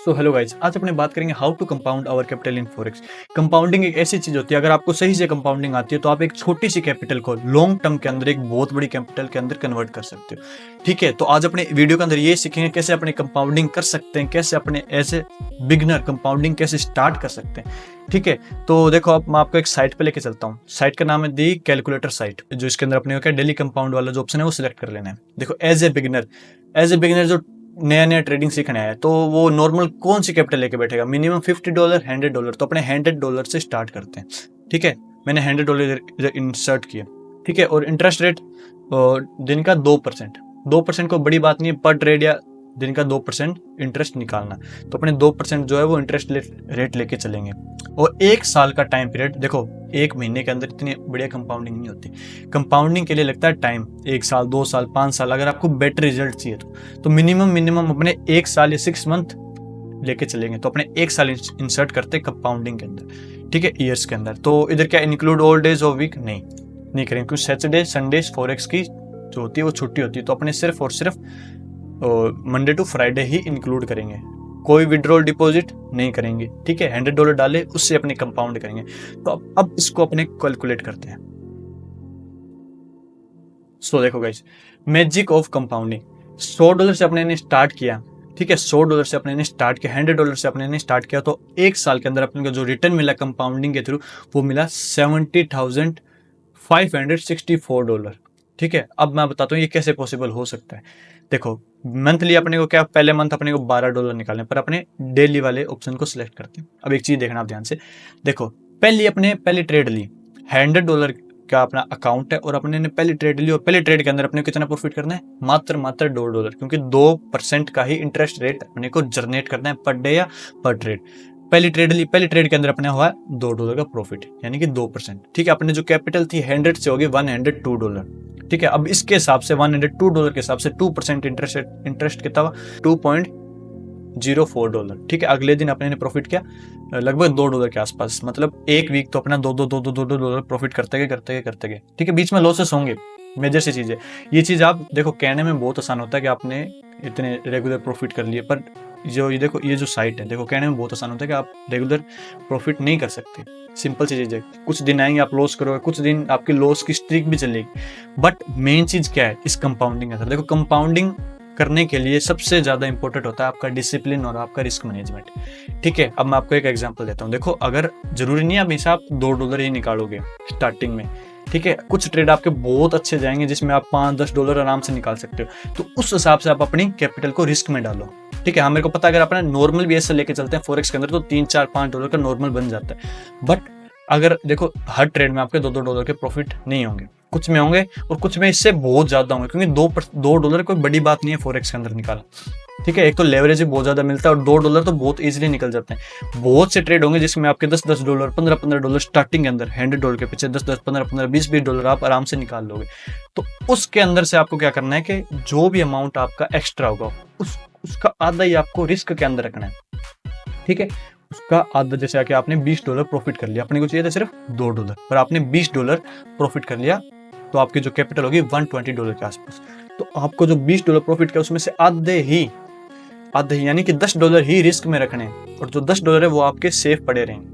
So hello guys, आज अपने बात करेंगे how to compound our capital in forex. Compounding एक ऐसी चीज होती है, अगर आपको सही से कंपाउंडिंग आती है तो आप एक छोटी सी कैपिटल को लॉन्ग टर्म के अंदर एक बहुत बड़ी कैपिटल के अंदर कन्वर्ट कर सकते हो। ठीक है, तो आज अपने वीडियो के अंदर ये सीखेंगे कैसे अपने कंपाउंडिंग कर सकते हैं, कैसे अपने ऐसे बिगनर कंपाउंडिंग कैसे स्टार्ट कर सकते हैं। ठीक है, तो देखो अब मैं आपको एक साइट पे लेके चलता हूँ। साइट का नाम है दी कैलकुलेटर साइट, जो इसके अंदर अपने क्या डेली कंपाउंड वाला जो ऑप्शन है वो सिलेक्ट कर लेना है। देखो एज ए बिगिनर जो नया नया ट्रेडिंग सीखने आया है तो वो नॉर्मल कौन सी कैपिटल लेके बैठेगा, मिनिमम $50 $100, तो अपने $100 से स्टार्ट करते हैं। ठीक है, मैंने $100 इंसर्ट किया। ठीक है, और इंटरेस्ट रेट दिन का 2%। 2% को बड़ी बात नहीं है, पर ट्रेड या दिन का 2% इंटरेस्ट निकालना, तो अपने 2% जो है वो इंटरेस्ट रेट लेके चलेंगे। और 1 साल का टाइम पीरियड, देखो 1 महीने के अंदर इतनी बढ़िया कंपाउंडिंग नहीं होती। कंपाउंडिंग के लिए लगता है टाइम, 1 साल 2 साल 5 साल। अगर आपको बेटर रिजल्ट चाहिए तो मिनिमम अपने 1 साल या 6 मंथ लेके चलेंगे, तो अपने 1 साल इंसर्ट करते कंपाउंडिंग के अंदर। ठीक है, ईयर्स के अंदर। तो इधर क्या include all days of week नहीं करेंगे, क्योंकि सैटरडे संडे फॉरेक्स की जो होती है वो छुट्टी होती है, तो अपने सिर्फ और सिर्फ मंडे टू फ्राइडे ही इंक्लूड करेंगे। कोई विड्रॉल डिपॉजिट नहीं करेंगे। ठीक है, $100 डाले उससे अपने कंपाउंड करेंगे। तो अब इसको अपने कैलकुलेट करते हैं। सो देखो गाइस, मैजिक ऑफ कंपाउंडिंग। $100 से अपने ने स्टार्ट किया। ठीक है, $100 से अपने ने स्टार्ट किया, $100 से अपने ने स्टार्ट किया, तो 1 साल के अंदर अपने को जो रिटर्न मिला कंपाउंडिंग के थ्रू वो मिला $70,564। ठीक है, अब मैं बताता हूँ ये कैसे पॉसिबल हो सकता है। देखो मंथली अपने को क्या, पहले मंथ अपने को $12 निकालने, पर अपने डेली वाले ऑप्शन को सिलेक्ट करते हैं। अब एक चीज देखना आप ध्यान से, देखो पहली ट्रेड ली, $100 का अपना अकाउंट है और अपने ने पहली ट्रेड ली, और पहली ट्रेड के अंदर अपने को कितना प्रॉफिट करना है, मात्र $2, क्योंकि 2% का ही इंटरेस्ट रेट अपने को जनरेट करना है पर डे या पर ट्रेड। पहली ट्रेड ली, पहली ट्रेड के अंदर अपने हुआ $2 का प्रॉफिट, यानी कि 2%। ठीक है, अपने जो कैपिटल थी 100 से होगी $102। ठीक है, अब इसके हिसाब से $102 के हिसाब से 2% इंटरेस्ट कितना हुआ, $2.04। ठीक है, अगले दिन अपने ने प्रॉफिट किया लगभग $2 के आसपास, मतलब एक वीक तो अपना $2 प्रॉफिट करते गए। ठीक है, बीच में लॉसेस होंगे, मेजर सी चीज है ये चीज। आप देखो कहने में बहुत आसान होता है कि आपने इतने रेगुलर प्रॉफिट कर लिए, पर जो ये देखो ये जो साइट है, देखो कहने में बहुत आसान होता है कि आप रेगुलर प्रॉफिट नहीं कर सकते। सिंपल सी चीज है, कुछ दिन आएंगे आप लॉस करोगे, कुछ दिन आपकी लॉस की स्ट्रीक भी चलेगी। बट मेन चीज क्या है इस कंपाउंडिंग के अंदर, देखो कंपाउंडिंग करने के लिए सबसे ज्यादा इंपॉर्टेंट होता है आपका डिसिप्लिन और आपका रिस्क मैनेजमेंट। ठीक है, अब मैं आपको एक एग्जांपल देता हूँ। देखो अगर जरूरी नहीं है हमेशा आप $2 ही निकालोगे स्टार्टिंग में। ठीक है, कुछ ट्रेड आपके बहुत अच्छे जाएंगे जिसमें आप $5-10 आराम से निकाल सकते हो, तो उस हिसाब से आप अपनी कैपिटल को रिस्क में डालो। ठीक है, हाँ मेरे को पता है अगर अपना नॉर्मल भी ऐसे लेके चलते हैं फॉरेक्स के अंदर तो $3-4-5 का नॉर्मल बन जाता है। बट अगर देखो हर ट्रेड में आपके $2 के प्रॉफिट नहीं होंगे, कुछ में होंगे और कुछ में इससे बहुत ज्यादा होंगे, क्योंकि $2 कोई बड़ी बात नहीं है फॉरेक्स के अंदर निकाला। ठीक है, एक तो लेवरेज भी बहुत ज्यादा मिलता है और $2 तो बहुत इजीली निकल जाते हैं। बहुत से ट्रेड होंगे जिसमें आपके $10-10 $15-15 स्टार्टिंग के अंदर, $100 के पीछे 10-10 15-15 20-20 डॉलर आप आराम से निकाल लोगे। तो उसके अंदर से आपको क्या करना है कि जो भी अमाउंट आपका एक्स्ट्रा होगा उसका आधा ही आपको रिस्क के अंदर रखना है। ठीक है, उसका आधा, जैसे आके आपने $20 प्रॉफिट कर लिया, अपने को चाहिए था सिर्फ $2, पर आपने $20 प्रॉफिट कर लिया, तो आपकी जो कैपिटल होगी $120 के आसपास। तो आपको जो $20 प्रॉफिट किया उसमें से आधे ही यानी कि $10 ही रिस्क में रखने हैं, और जो $10 है वो आपके सेफ पड़े रहेंगे।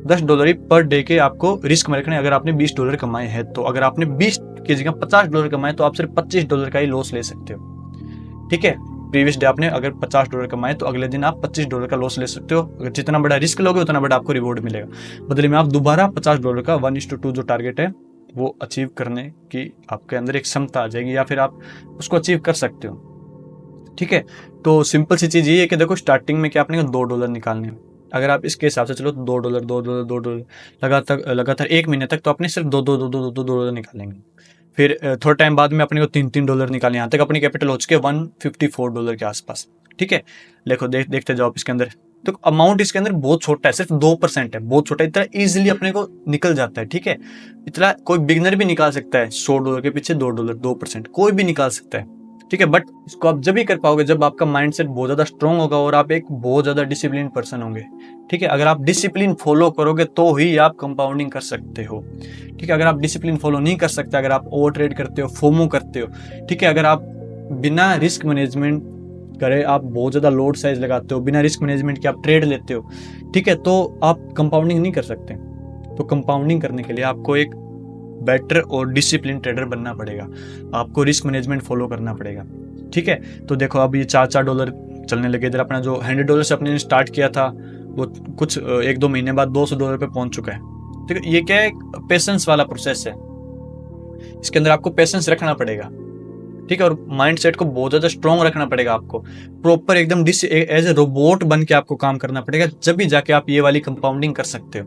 $10 ही पर डे के आपको रिस्क में रखने हैं। अगर आपने $20 कमाए हैं, तो अगर आपने 20 की जगह $50 कमाए तो आप सिर्फ $25 का ही लॉस ले सकते हो। ठीक है, प्रीवियस डे आपने अगर $50 कमाए तो अगले दिन आप $25 का लॉस ले सकते हो। अगर जितना बड़ा रिस्क लोगे उतना बड़ा आपको रिवॉर्ड मिलेगा। बदले में आप दोबारा $50 का 1:2 जो टारगेट है वो अचीव करने की आपके अंदर एक क्षमता आ जाएगी, या फिर आप उसको अचीव कर सकते हो। ठीक है, तो सिंपल सी चीज ये है कि देखो स्टार्टिंग में क्या आपने $2 निकालने हैं। अगर आप इसके हिसाब से चलो $2 लगातार 1 महीने तक, तो अपने सिर्फ $2 निकालेंगे। फिर थोड़ा टाइम बाद में अपने को $3 निकालने, यहाँ तक अपनी कैपिटल हो चुके $154 के आसपास। ठीक है, देखो देखते जाओ इसके अंदर, तो अमाउंट इसके अंदर बहुत छोटा है, सिर्फ 2% है, बहुत छोटा, इतना इजीली अपने को निकल जाता है। ठीक है, इतना कोई बिगनर भी निकाल सकता है, $100 के पीछे $2% कोई भी निकाल सकता है। ठीक है, बट इसको आप जब ही कर पाओगे जब आपका माइंडसेट बहुत ज्यादा स्ट्रांग होगा और आप एक बहुत ज्यादा डिसिप्लिन पर्सन होंगे। ठीक है, अगर आप डिसिप्लिन फॉलो करोगे तो ही आप कंपाउंडिंग कर सकते हो। ठीक है, अगर आप डिसिप्लिन फॉलो नहीं कर सकते, अगर आप ओवर ट्रेड करते हो, फोमो करते हो, ठीक है, अगर आप बिना रिस्क मैनेजमेंट करे आप बहुत ज़्यादा लोड साइज लगाते हो, बिना रिस्क मैनेजमेंट के आप ट्रेड लेते हो, ठीक है, तो आप कंपाउंडिंग नहीं कर सकते। तो कंपाउंडिंग करने के लिए आपको एक बेटर और डिसिप्लिन ट्रेडर बनना पड़ेगा, आपको रिस्क मैनेजमेंट फॉलो करना पड़ेगा, ठीक है। तो देखो अब ये $4 चलने लगे। इधर अपना जो $100 से अपने स्टार्ट किया था वो कुछ 1-2 महीने बाद $200 पे पहुंच चुका है, ठीक है। ये क्या है, पेशेंस वाला प्रोसेस है, इसके अंदर आपको पेशेंस रखना पड़ेगा, ठीक है, और माइंड सेट को बहुत ज्यादा स्ट्रॉन्ग रखना पड़ेगा, आपको प्रॉपर एकदम एज ए रोबोट बन के आपको काम करना पड़ेगा, जब भी जाके आप ये वाली कंपाउंडिंग कर सकते हो,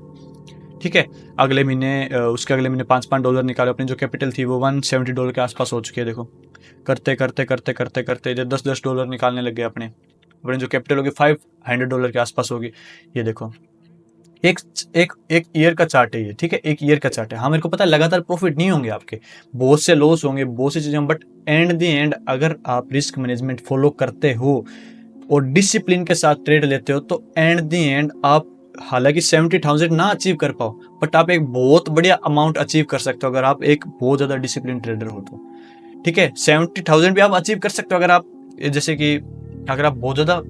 ठीक है। अगले महीने उसके अगले महीने $5 निकाले, अपनी जो कैपिटल थी वो $170 के आसपास हो चुकी है। देखो करते करते करते करते करते इधर $10 निकालने लग गए अपने अपने जो कैपिटल होगी $500 के आसपास होगी। ये देखो एक एक एक ईयर का चार्ट है ये, ठीक है, एक ईयर का चार्ट है। हाँ मेरे को पता है लगातार प्रॉफिट नहीं होंगे आपके, बहुत से लॉस होंगे, बहुत सी चीजें, बट एंड द एंड अगर आप रिस्क मैनेजमेंट फॉलो करते हो और डिसिप्लिन के साथ ट्रेड लेते हो तो एंड द एंड आप हालांकि 70,000 ना अचीव कर पाओ, बट आप एक बहुत बढ़िया अमाउंट अचीव कर सकते हो अगर आप एक बहुत ज्यादा डिसिप्लिन ट्रेडर हो तो, ठीक है। 70,000 भी आप अचीव कर सकते हो अगर आप, जैसे कि अगर आप बहुत ज्यादा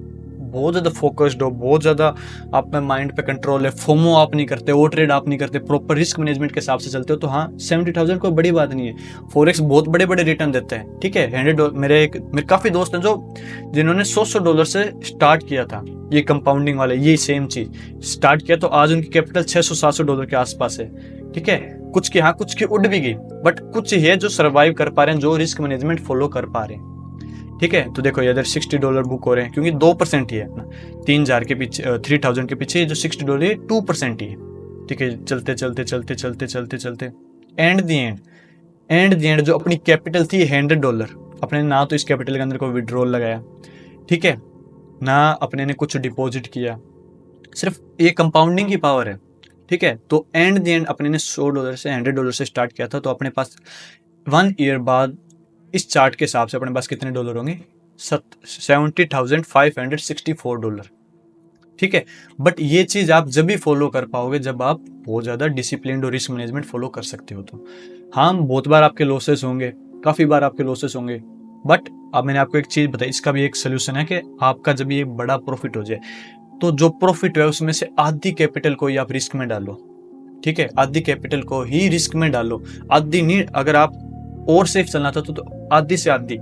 फोकस्ड हो, बहुत ज्यादा आप में माइंड पे कंट्रोल है, फोमो आप नहीं करते, वो ट्रेड आप नहीं करते, प्रॉपर रिस्क मैनेजमेंट के हिसाब से चलते हो, तो हाँ 70,000 कोई बड़ी बात नहीं है। फॉरेक्स बहुत बड़े बड़े रिटर्न देते हैं, ठीक है। $100 मेरे काफी दोस्त हैं जो जिन्होंने $100 से स्टार्ट किया था, ये कंपाउंडिंग वाले ये सेम चीज स्टार्ट किया, तो आज उनकी कैपिटल $600-700 के आसपास है, ठीक है। कुछ की हाँ कुछ की उड़ भी गई, बट कुछ है जो सर्वाइव कर पा रहे हैं, जो रिस्क मैनेजमेंट फॉलो कर पा रहे हैं, ठीक है। तो देखो इधर $60 बुक हो रहे हैं, क्योंकि 2% ही है अपना, 3,000 के पीछे 3,000 के पीछे जो $60 2% ही है, ठीक है। चलते चलते चलते चलते चलते चलते एंड द एंड जो अपनी कैपिटल थी $100, अपने ना तो इस कैपिटल के अंदर कोई विड्रॉल लगाया, ठीक है, ना अपने ने कुछ डिपॉजिट किया, सिर्फ ये कंपाउंडिंग की पावर है, ठीक है। तो एंड द एंड अपने ने $100 से $100 से स्टार्ट किया था, तो अपने पास 1 ईयर बाद इस चार्ट के हिसाब से अपने पास कितने डॉलर होंगे, $70,564, ठीक है। बट ये चीज आप जब भी फॉलो कर पाओगे जब आप बहुत ज्यादा डिसिप्लिन और रिस्क मैनेजमेंट फॉलो कर सकते हो। तो हाँ बहुत बार आपके लॉसेस होंगे, काफी बार आपके लॉसेस होंगे, बट अब मैंने आपको एक चीज बताई, इसका भी एक सोल्यूशन है कि आपका जब ये बड़ा प्रॉफिट हो जाए तो जो प्रॉफिट है उसमें से आधी कैपिटल को ही आप रिस्क में डालो, ठीक है, आधी कैपिटल को ही रिस्क में डालो, आधी नहीं, अगर आप और सेफ चलना था तो आधी से आधी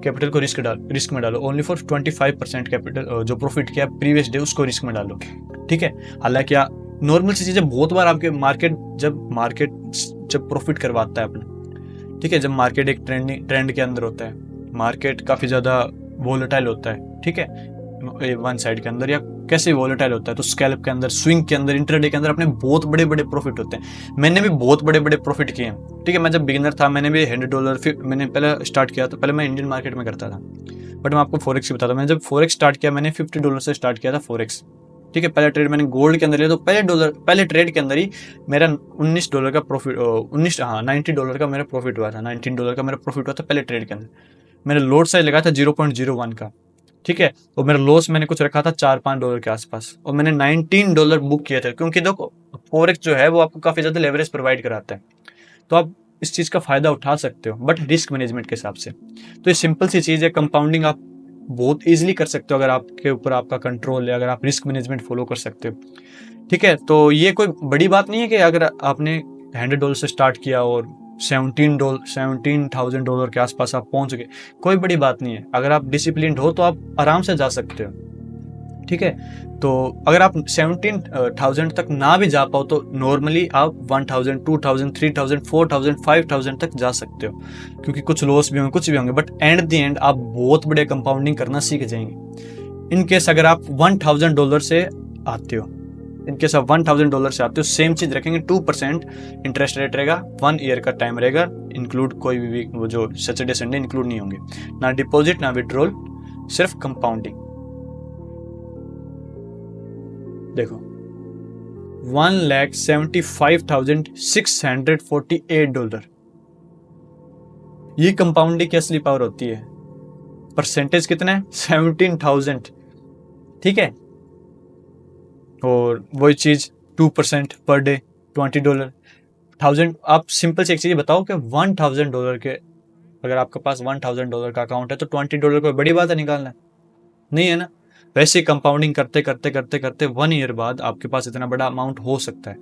कैपिटल को रिस्क में डालो, ओनली फॉर 25% कैपिटल जो प्रॉफिट किया प्रीवियस डे उसको रिस्क में डालो, ठीक है। हालांकि नॉर्मल सी चीजें बहुत बार आपके मार्केट जब प्रॉफिट करवाता है अपना, ठीक है, जब मार्केट एक ट्रेंड के अंदर होता है, मार्केट काफी ज्यादा वोलेटाइल होता है, ठीक है, वन साइड के अंदर या कैसे वोलेटाइल होता है, तो स्कैल्प के अंदर, स्विंग के अंदर, इंटरडे के अंदर अपने बहुत बड़े बड़े प्रॉफिट होते हैं। मैंने भी बहुत बड़े बड़े प्रॉफिट किए हैं, ठीक है। मैं जब बिगिनर था मैंने भी $100 मैंने पहले स्टार्ट किया, तो पहले मैं इंडियन मार्केट में करता था, बट मैं आपको फॉरेक्स की बताता हूँ। मैंने जब फॉरेक्स स्टार्ट किया मैंने $50 से स्टार्ट किया था फॉरेक्स, ठीक है। पहला ट्रेड मैंने गोल्ड के अंदर लिया, तो पहले ट्रेड के अंदर ही मेरा $19 का प्रॉफिट, $90 का मेरा प्रॉफिट हुआ था, $19 का मेरा प्रॉफिट हुआ था पहले ट्रेड के अंदर। मैंने लोड साइज लगाया था 0.01 का, ठीक है, और मेरा लॉस मैंने कुछ रखा था $4-5 के आसपास, और मैंने $19 बुक किया था, क्योंकि देखो फॉरेक्स जो है वो आपको काफी ज्यादा लेवरेज प्रोवाइड कराता है, तो आप इस चीज का फायदा उठा सकते हो, बट रिस्क मैनेजमेंट के हिसाब से। तो ये सिंपल सी चीज है, कंपाउंडिंग आप बहुत इजीली कर सकते हो अगर आपके ऊपर आपका कंट्रोल है, अगर आप रिस्क मैनेजमेंट फॉलो कर सकते हो, ठीक है। तो ये कोई बड़ी बात नहीं है कि अगर आपने $100 से स्टार्ट किया और $17,000 के आसपास आप पहुंच गए, कोई बड़ी बात नहीं है। अगर आप डिसिप्लिन हो तो आप आराम से जा सकते हो, ठीक है। तो अगर आप 17,000 तक ना भी जा पाओ तो नॉर्मली आप 1,000, 2,000, 3,000, 4,000, 5,000 तक जा सकते हो, क्योंकि कुछ लॉस भी होंगे, कुछ भी होंगे, बट एंड द एंड आप बहुत बड़े कंपाउंडिंग करना सीख जाएंगे। इन केस अगर आप $1,000 से आते हो, इनकेस आप $1,000 से आते हो, सेम चीज रखेंगे, 2% इंटरेस्ट रेट रहेगा, 1 ईयर का टाइम रहेगा, इंक्लूड कोई भी वीक वो जो सैटरडे संडे इंक्लूड नहीं होंगे, ना डिपॉजिट ना विड्रॉल, सिर्फ कंपाउंडिंग। देखो $1,75,648, ये कंपाउंडिंग की असली पावर होती है। परसेंटेज कितना है, 17,000, ठीक है, और वही चीज 2% पर डे, $20, 1000। आप सिंपल से एक चीज बताओ कि $1,000 के, अगर आपके पास $1,000 का अकाउंट है तो $20 कोई बड़ी बात है निकालना, नहीं है ना। वैसे कंपाउंडिंग करते करते करते करते 1 ईयर बाद आपके पास इतना बड़ा अमाउंट हो सकता है।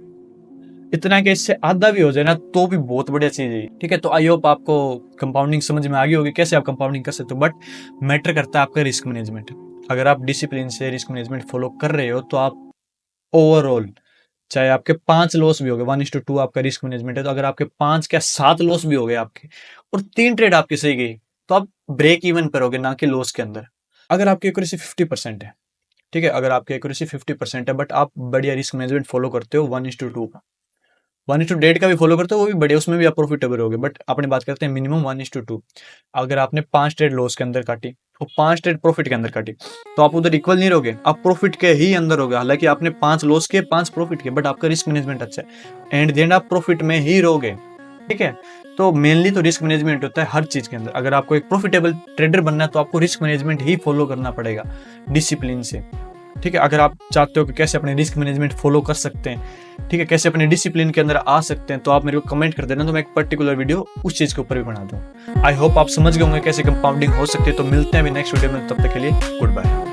इतना कि इससे आधा भी हो जाए ना तो भी बहुत बढ़िया चीज है, ठीक है। तो आई होप आपको कंपाउंडिंग समझ में आ गई होगी कैसे आप कंपाउंडिंग कर सकते हो। बट मैटर करता है आपका रिस्क मैनेजमेंट। अगर आप डिसिप्लिन से रिस्क मैनेजमेंट फॉलो कर रहे हो तो आप ओवरऑल, चाहे आपके 5 लॉस भी हो गए, 1:2 आपका रिस्क मैनेजमेंट है, तो अगर आपके 5 क्या 7 लॉस भी हो गए आपके और 3 ट्रेड आपकी सही गई, तो आप ब्रेक इवन पर होगे, ना कि लॉस के अंदर। अगर आपकी एक्यूरेसी 50% है, ठीक है, अगर आपकी एक्यूरेसी 50% है बट आप बढ़िया रिस्क मैनेजमेंट फॉलो करते हो 1:2 का, 1:1.5 का भी फॉलो करते हो वो भी बढ़िया, उसमें भी आप प्रॉफिटेबल होगे। बट अपने बात करते हैं मिनिमम 1:2। अगर आपने 5 ट्रेड लॉस के अंदर काटी और 5 ट्रेड प्रॉफिट के अंदर काटी, तो आप उधर इक्वल नहीं रहोगे, आप प्रॉफिट के ही अंदर होगे। हालांकि आपने 5 लॉस किए 5 प्रॉफिट किए, बट आपका रिस्क मैनेजमेंट अच्छा है, एंड देन आप प्रॉफिट में ही रहोगे, ठीक है। तो मेनली तो रिस्क मैनेजमेंट होता है हर चीज के अंदर। अगर आपको एक प्रॉफिटेबल ट्रेडर बनना है तो आपको रिस्क मैनेजमेंट ही फॉलो करना पड़ेगा डिसिप्लिन से, ठीक है। अगर आप चाहते हो कि कैसे अपने रिस्क मैनेजमेंट फॉलो कर सकते हैं, ठीक है, कैसे अपने डिसिप्लिन के अंदर आ सकते हैं, तो आप मेरे को कमेंट कर देना, तो मैं एक पर्टिकुलर वीडियो उस चीज के ऊपर भी बना दूं। आई होप आप समझ गए होंगे कैसे कंपाउंडिंग हो सकती है। तो मिलते हैं अभी नेक्स्ट वीडियो में, तब तक के लिए गुड बाय।